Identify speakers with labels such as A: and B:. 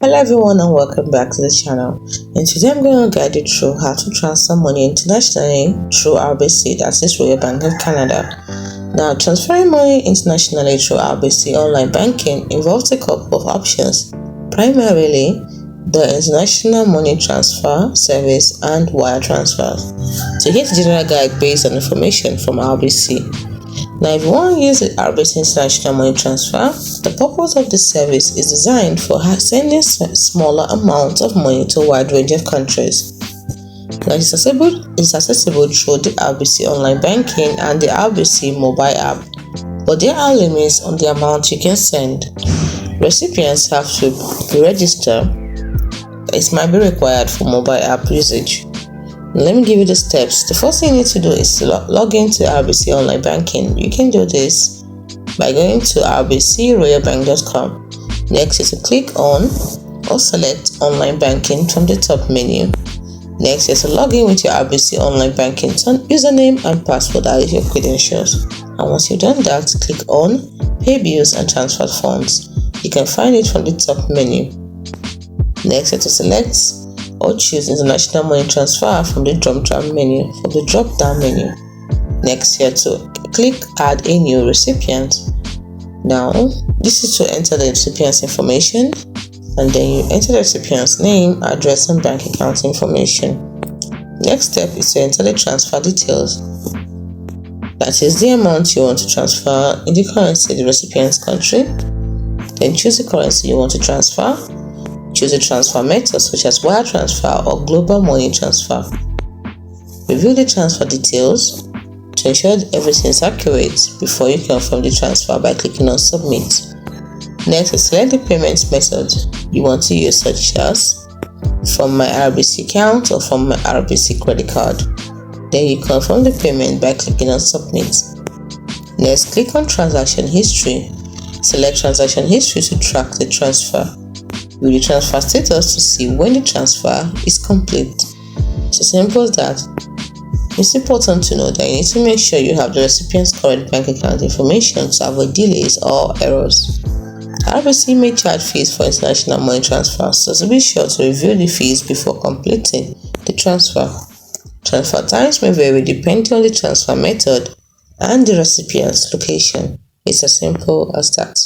A: Hello everyone and welcome back to the channel. And today I'm going to guide you through how to transfer money internationally through RBC, that is Royal Bank of Canada. Now, transferring money internationally through RBC online banking involves a couple of options, primarily the International Money Transfer Service and wire transfers. So here's a general guide based on information from RBC. Now, if you want to use the RBC International Money Transfer, the purpose of this service is designed for sending smaller amounts of money to a wide range of countries. Now, it's accessible through the RBC online banking and the RBC mobile app, but there are limits on the amount you can send. Recipients have to register. It might be required for mobile app usage. Let me give you the steps. The first thing you need to do is to log into RBC online banking. You can do this by going to rbcroyalbank.com. Next is to click on or select online banking from the top menu. Next is to log in with your RBC online banking username and password as your credentials. And once you've done that, click on Pay Bills and Transfer Funds. You can find it from the top menu. Next is to select or choose International Money Transfer from the drop-down menu. Next, here to click Add a new recipient. Now, this is to enter the recipient's information, and then you enter the recipient's name, address, and bank account information. Next step is to enter the transfer details. That is the amount you want to transfer in the currency of the recipient's country. Then choose the currency you want to transfer. Choose a transfer method such as wire transfer or global money transfer. Review the transfer details to ensure that everything is accurate before you confirm the transfer by clicking on Submit. Next, select the payment method you want to use, such as from my RBC account or from my RBC credit card. Then you confirm the payment by clicking on Submit. Next, click on Transaction History. Select Transaction History to track the transfer. View the transfer status to see when the transfer is complete. It's as simple as that. It's important to know that you need to make sure you have the recipient's correct bank account information to avoid delays or errors. RBC may charge fees for international money transfers, so be sure to review the fees before completing the transfer. Transfer times may vary depending on the transfer method and the recipient's location. It's as simple as that.